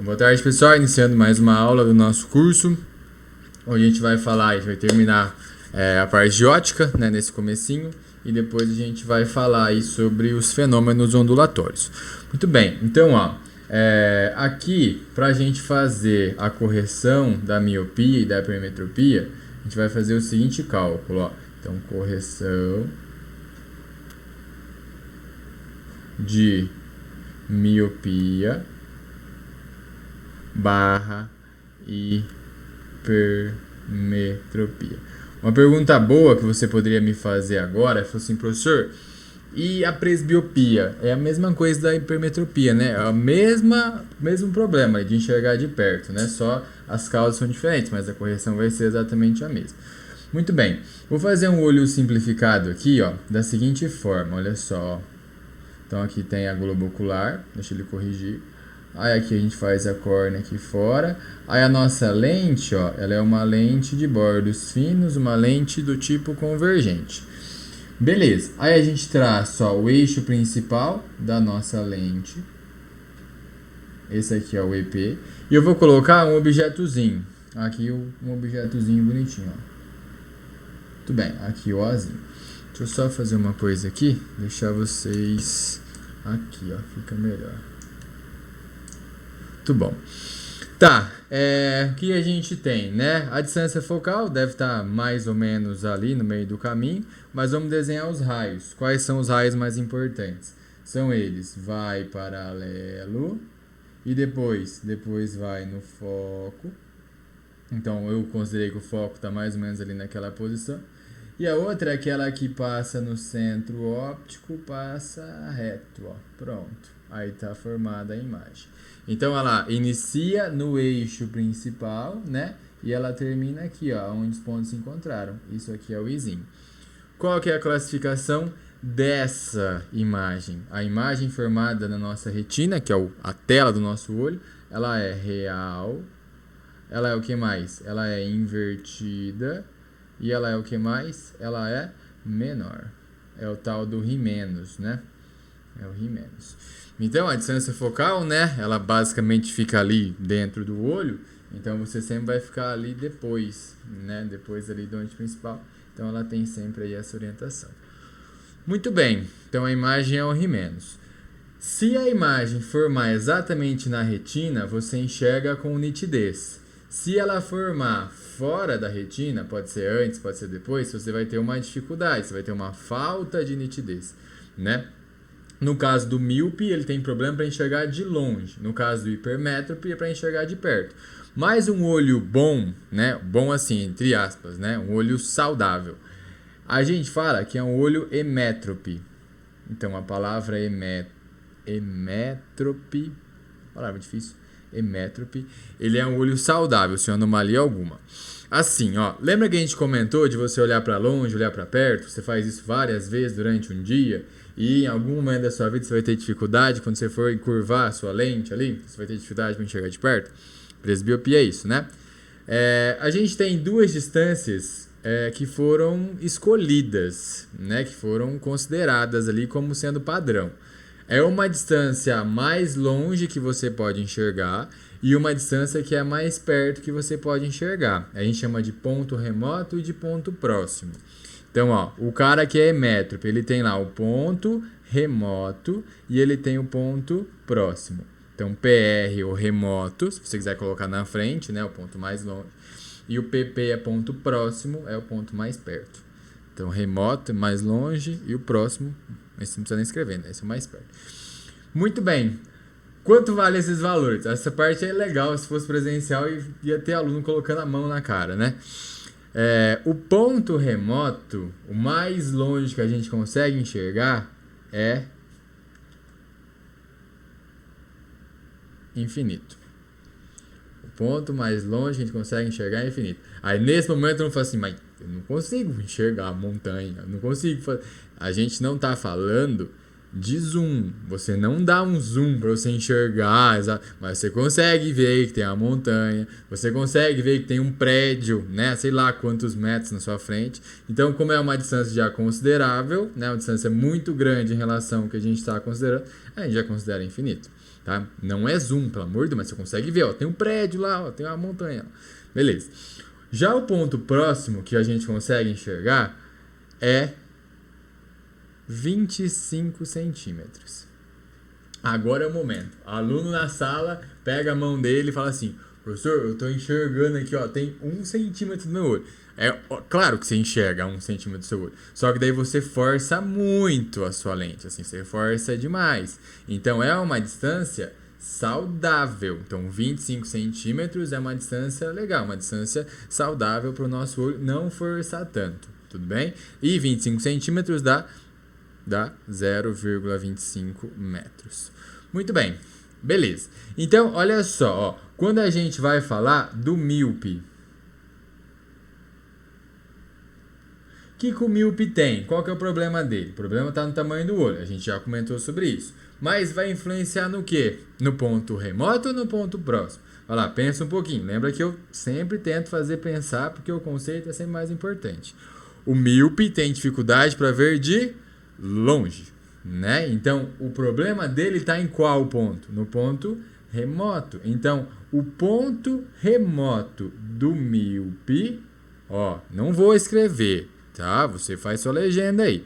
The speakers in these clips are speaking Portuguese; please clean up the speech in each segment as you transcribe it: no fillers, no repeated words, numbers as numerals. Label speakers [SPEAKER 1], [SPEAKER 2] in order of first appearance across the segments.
[SPEAKER 1] Boa tarde, pessoal. Iniciando mais uma aula do nosso curso, onde a gente vai falar, a gente vai terminar a parte de ótica, né, nesse comecinho, e depois a gente vai falar aí sobre os fenômenos ondulatórios. Muito bem, então, aqui, para a gente fazer a correção da miopia e da hipermetropia, a gente vai fazer o seguinte cálculo, ó. Então, correção de miopia barra hipermetropia. Uma pergunta boa que você poderia me fazer agora é assim, professor, e a presbiopia? É a mesma coisa da hipermetropia, né? É o mesmo problema de enxergar de perto, né? Só as causas são diferentes, mas a correção vai ser exatamente a mesma. Muito bem, vou fazer um olho simplificado aqui, ó, da seguinte forma, olha só. Então aqui tem a globo ocular, deixa ele corrigir. Aí aqui a gente faz a córnea aqui fora. Aí a nossa lente, ó, ela é uma lente de bordos finos, uma lente do tipo convergente. Beleza, aí a gente traça, ó, o eixo principal da nossa lente. Esse aqui é o EP. E eu vou colocar um objetozinho. Aqui um objetozinho bonitinho, ó. Muito bem, aqui o Ozinho. Deixa eu só fazer uma coisa aqui, deixar vocês aqui, ó, fica melhor. Muito bom. Tá, o que a gente tem, né? A distância focal deve estar mais ou menos ali no meio do caminho, mas vamos desenhar os raios. Quais são os raios mais importantes? São eles, vai paralelo e depois vai no foco. Então eu considerei que o foco está mais ou menos ali naquela posição. E a outra é aquela que passa no centro óptico, passa reto, ó, pronto. Aí está formada a imagem. Então ela inicia no eixo principal, né? E ela termina aqui, ó, onde os pontos se encontraram. Isso aqui é o izinho. Qual que é a classificação dessa imagem? A imagem formada na nossa retina, que é a tela do nosso olho, ela é real. Ela é o que mais? Ela é invertida. E ela é o que mais? Ela é menor. É o tal do Rho-, né? É o Rho-. Então, a distância focal, né? Ela basicamente fica ali dentro do olho. Então, você sempre vai ficar ali depois, né? Depois ali do eixo principal. Então, ela tem sempre aí essa orientação. Muito bem. Então, a imagem é o Rho-. Se a imagem formar exatamente na retina, você enxerga com nitidez. Se ela formar fora da retina, pode ser antes, pode ser depois, você vai ter uma dificuldade, você vai ter uma falta de nitidez, né? No caso do míope, ele tem problema para enxergar de longe. No caso do hipermétrope, é para enxergar de perto. Mas um olho bom, né? Bom assim, entre aspas, né? Um olho saudável. A gente fala que é um olho emétrope. Então, a palavra emétrope, palavra difícil. Emétrope, ele é um olho saudável, sem anomalia alguma. Assim, ó, lembra que a gente comentou de você olhar para longe, olhar para perto? Você faz isso várias vezes durante um dia e em algum momento da sua vida você vai ter dificuldade quando você for curvar a sua lente ali, você vai ter dificuldade para enxergar de perto. Presbiopia é isso, né? A gente tem duas distâncias que foram escolhidas, né? Que foram consideradas ali como sendo padrão. É uma distância mais longe que você pode enxergar e uma distância que é mais perto que você pode enxergar. A gente chama de ponto remoto e de ponto próximo. Então, ó, o cara que é emétrope, ele tem lá o ponto remoto e ele tem o ponto próximo. Então, PR, o remoto, se você quiser colocar na frente, né, o ponto mais longe. E o PP é ponto próximo, é o ponto mais perto. Então, remoto é mais longe e o próximo, mas você não precisa nem escrever, né? Esse é o mais perto. Muito bem. Quanto vale esses valores? Essa parte é legal, se fosse presencial e ia ter aluno colocando a mão na cara, né? O ponto remoto, o mais longe que a gente consegue enxergar é infinito. O ponto mais longe que a gente consegue enxergar é infinito. Aí nesse momento eu não falo assim, mas eu não consigo enxergar a montanha, eu não consigo fazer. A gente não está falando de zoom. Você não dá um zoom para você enxergar, mas você consegue ver que tem uma montanha, você consegue ver que tem um prédio, né? Sei lá quantos metros na sua frente. Então, como é uma distância já considerável, né? Uma distância muito grande em relação ao que a gente está considerando, a gente já considera infinito. tá? Não é zoom, pelo amor de Deus, mas você consegue ver, ó, tem um prédio lá, ó, tem uma montanha. Beleza. Já o ponto próximo que a gente consegue enxergar é 25 centímetros. Agora é o momento. Aluno na sala pega a mão dele e fala assim: professor, eu tô enxergando aqui, ó, tem 1 centímetro do meu olho. Claro que você enxerga 1 centímetro do seu olho. Só que daí você força muito a sua lente, assim, você força demais. Então é uma distância saudável. Então 25 centímetros é uma distância legal, uma distância saudável para o nosso olho não forçar tanto, tudo bem? E 25 centímetros dá 0,25 metros. Muito bem, beleza. Então, olha só, ó, quando a gente vai falar do míope, o que o míope tem? Qual que é o problema dele? O problema está no tamanho do olho, a gente já comentou sobre isso. Mas vai influenciar no quê? No ponto remoto ou no ponto próximo? Vai lá, pensa um pouquinho. Lembra que eu sempre tento fazer pensar, porque o conceito é sempre mais importante. O míope tem dificuldade para ver de longe, né? Então, o problema dele está em qual ponto? No ponto remoto. Então, o ponto remoto do míope, ó, não vou escrever, tá? Você faz sua legenda aí.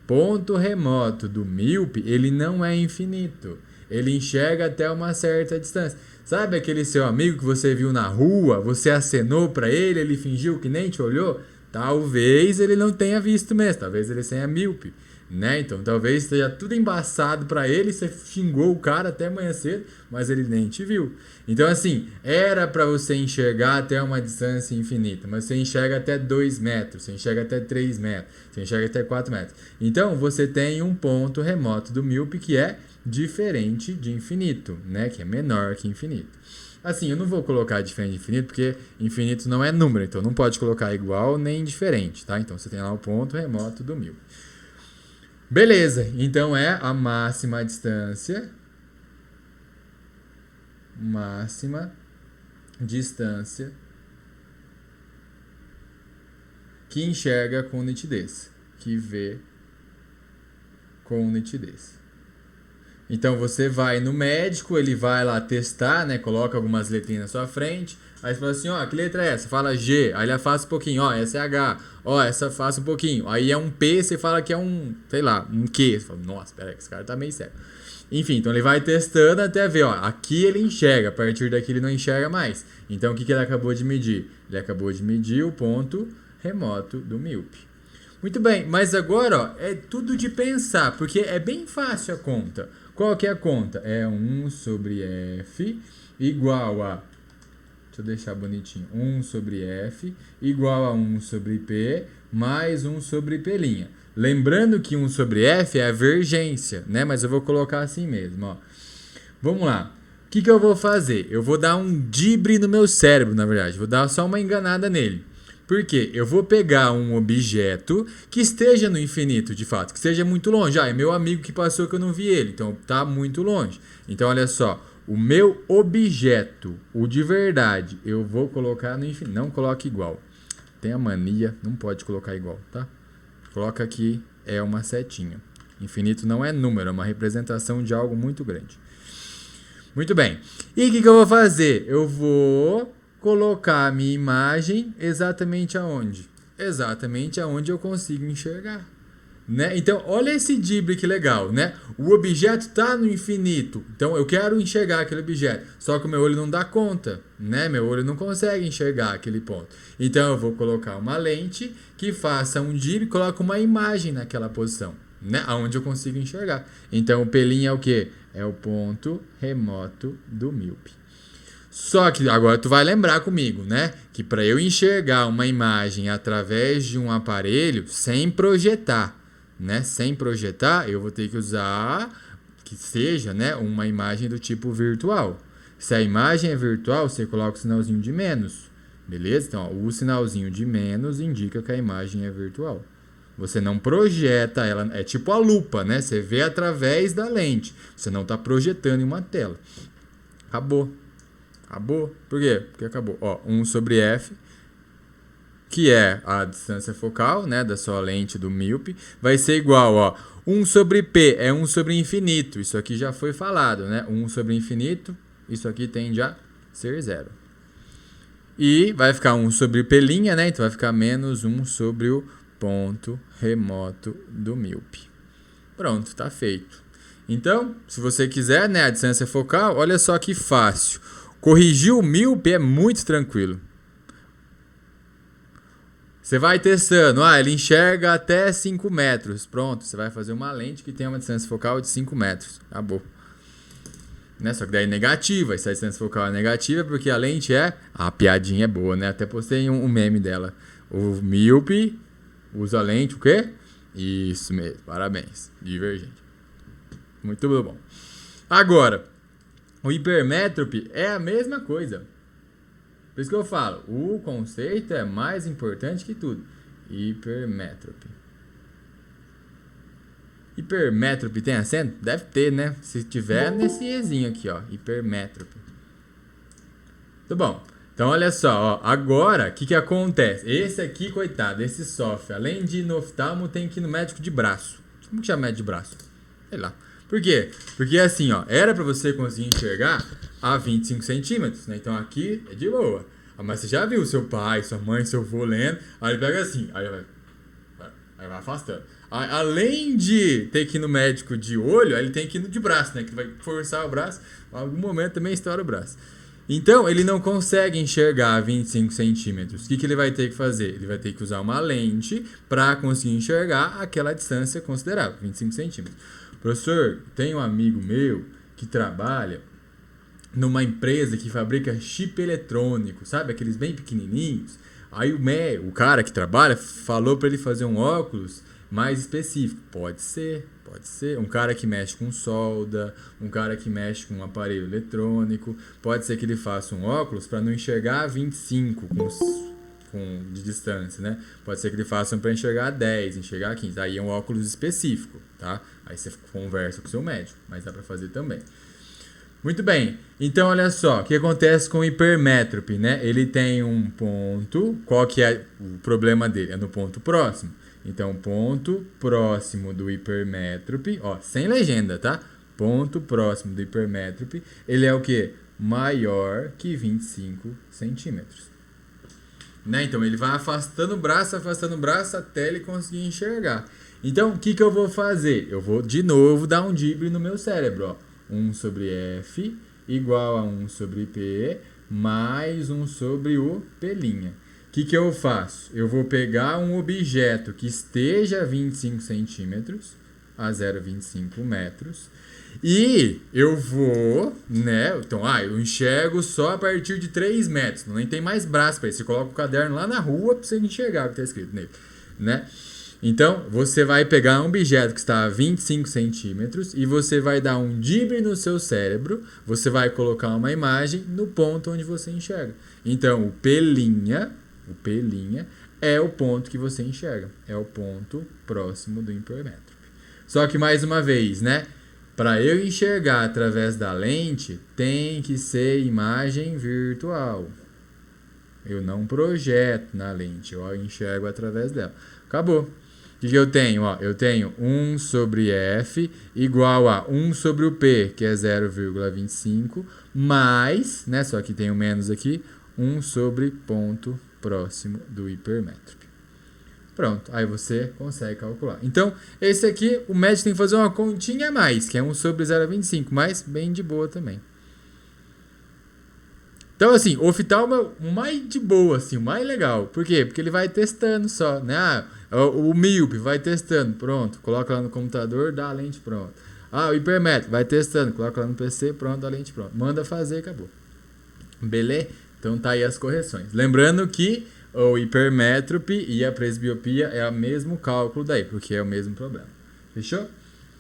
[SPEAKER 1] Ponto remoto do míope, ele não é infinito. Ele enxerga até uma certa distância. Sabe aquele seu amigo que você viu na rua, você acenou para ele, ele fingiu que nem te olhou? Talvez ele não tenha visto mesmo, talvez ele tenha míope, né? Então talvez esteja tudo embaçado para ele, você xingou o cara até amanhã cedo, mas ele nem te viu. Então assim, era para você enxergar até uma distância infinita, mas você enxerga até 2 metros, você enxerga até 3 metros, você enxerga até 4 metros. Então você tem um ponto remoto do míope que é diferente de infinito, né? Que é menor que infinito. Assim, eu não vou colocar diferente de infinito, porque infinito não é número, então não pode colocar igual nem diferente, tá? Então você tem lá o ponto remoto do míope. Beleza, então é a máxima distância que enxerga com nitidez, que vê com nitidez. Então você vai no médico, ele vai lá testar, né? Coloca algumas letrinhas na sua frente. Aí você fala assim, ó, que letra é essa? Fala G, aí ele afasta um pouquinho, ó, essa é H, ó, essa afasta um pouquinho. Aí é um P, você fala que é um, sei lá, um Q. Você fala, nossa, peraí, esse cara tá meio cego. Enfim, então ele vai testando até ver, ó, aqui ele enxerga, a partir daqui ele não enxerga mais. Então o que ele acabou de medir? Ele acabou de medir o ponto remoto do míope. Muito bem, mas agora, ó, é tudo de pensar, porque é bem fácil a conta. Qual que é a conta? É 1 sobre F igual a... Deixa eu deixar bonitinho. 1 sobre F igual a 1 sobre P mais 1 sobre P'. Lembrando que 1 sobre F é a vergência, né? Mas eu vou colocar assim mesmo, ó. Vamos lá. O que eu vou fazer? Eu vou dar um dibre no meu cérebro, na verdade. Vou dar só uma enganada nele. Por quê? Eu vou pegar um objeto que esteja no infinito, de fato, que esteja muito longe. Ah, é meu amigo que passou que eu não vi ele, então tá muito longe. Então, olha só, o meu objeto, o de verdade, eu vou colocar no infinito. Não coloque igual. Tem a mania, não pode colocar igual, tá? Coloca aqui, é uma setinha. Infinito não é número, é uma representação de algo muito grande. Muito bem. E o que eu vou fazer? Eu vou colocar a minha imagem exatamente aonde? Exatamente aonde eu consigo enxergar, né? Então, olha esse drible que legal, né? O objeto está no infinito, então eu quero enxergar aquele objeto, só que o meu olho não dá conta, né? Meu olho não consegue enxergar aquele ponto. Então, eu vou colocar uma lente que faça um drible e coloque uma imagem naquela posição, né? Aonde eu consigo enxergar. Então, o pelinho é o quê? É o ponto remoto do míope. Só que agora tu vai lembrar comigo, né? Que para eu enxergar uma imagem através de um aparelho sem projetar, né? Sem projetar, eu vou ter que usar que seja, né, uma imagem do tipo virtual. Se a imagem é virtual, você coloca o sinalzinho de menos, beleza? Então, ó, o sinalzinho de menos indica que a imagem é virtual. Você não projeta ela, é tipo a lupa, né? Você vê através da lente, você não está projetando em uma tela. Acabou. Acabou? Por quê? Porque acabou. Ó, 1 sobre F que é a distância focal, né, da sua lente do míope, vai ser igual, ó, 1 sobre P é 1 sobre infinito. Isso aqui já foi falado, né? 1 sobre infinito, isso aqui tende a ser 0. E vai ficar 1 sobre P', né? Então vai ficar menos 1 sobre o ponto remoto do míope. Pronto, tá feito. Então, se você quiser, né, a distância focal, olha só que fácil. Corrigir o míope é muito tranquilo. Você vai testando, ele enxerga até 5 metros. Pronto, você vai fazer uma lente que tem uma distância focal de 5 metros. Acabou. Né? Só que daí é negativa. Essa distância focal é negativa porque a lente é... A piadinha é boa, né? Até postei um meme dela. O míope usa a lente, o quê? Isso mesmo, parabéns. Divergente. Muito bom. Agora, o hipermétrope é a mesma coisa. Por isso que eu falo, o conceito é mais importante que tudo. Hipermétrope. Hipermétrope tem acento? Deve ter, né? Se tiver, nesse ezinho aqui, ó. Hipermétrope. Tá bom. Então, olha só, ó. Agora, o que acontece? Esse aqui, coitado, esse sofre. Além de ir no oftalmo, tem que ir no médico de braço. Como que chama médico de braço? Sei lá. Por quê? Porque assim, ó, era pra você conseguir enxergar a 25 centímetros, né? Então aqui é de boa. Mas você já viu seu pai, sua mãe, seu avô lendo, aí ele pega assim, aí vai afastando. Além de ter que ir no médico de olho, aí ele tem que ir no de braço, né? Que vai forçar o braço, em algum momento também estoura o braço. Então, ele não consegue enxergar a 25 centímetros. O que ele vai ter que fazer? Ele vai ter que usar uma lente para conseguir enxergar aquela distância considerável, 25 centímetros. Professor, tem um amigo meu que trabalha numa empresa que fabrica chip eletrônico, sabe? Aqueles bem pequenininhos. Aí o cara que trabalha falou para ele fazer um óculos mais específico. Pode ser. Um cara que mexe com solda, um cara que mexe com um aparelho eletrônico. Pode ser que ele faça um óculos para não enxergar 25 de distância, né? Pode ser que ele faça um para enxergar 10, enxergar 15. Aí é um óculos específico, tá? Aí você conversa com o seu médico, mas dá para fazer também. Muito bem, então olha só, o que acontece com o hipermétrope, né? Ele tem um ponto, qual que é o problema dele? É no ponto próximo. Então, ponto próximo do hipermétrope, ó, sem legenda, tá? Ponto próximo do hipermétrope, ele é o quê? Maior que 25 centímetros. Né? Então, ele vai afastando o braço até ele conseguir enxergar. Então, o que eu vou fazer? Eu vou, de novo, dar um drible no meu cérebro, ó. 1 sobre F igual a 1 sobre P mais 1 sobre o P'. O que eu faço? Eu vou pegar um objeto que esteja a 25 centímetros, a 0,25 metros, e eu vou, né? Então, eu enxergo só a partir de 3 metros, nem tem mais braço para isso. Você coloca o caderno lá na rua para você enxergar o que está escrito nele, né? Então, você vai pegar um objeto que está a 25 centímetros e você vai dar um drible no seu cérebro, você vai colocar uma imagem no ponto onde você enxerga. Então, o P' é o ponto que você enxerga, é o ponto próximo do hipermétrope. Só que, mais uma vez, né? Para eu enxergar através da lente, tem que ser imagem virtual. Eu não projeto na lente, eu enxergo através dela. Acabou. O que eu tenho? Eu tenho 1 sobre F igual a 1 sobre o P, que é 0,25, mais, né, só que tem o menos aqui, 1 sobre ponto próximo do hipermétrope. Pronto, aí você consegue calcular. Então, esse aqui, o médico tem que fazer uma continha a mais, que é 1 sobre 0,25, mas bem de boa também. Então, assim, o oftalmo é o mais de boa, assim, o mais legal. Por quê? Porque ele vai testando só, né? O míope vai testando, pronto. Coloca lá no computador, dá a lente, pronto. O hipermétrope, vai testando, coloca lá no PC, pronto, dá a lente, pronto. Manda fazer, acabou. Beleza? Então tá aí as correções. Lembrando que o hipermétrope e a presbiopia é o mesmo cálculo daí, porque é o mesmo problema. Fechou?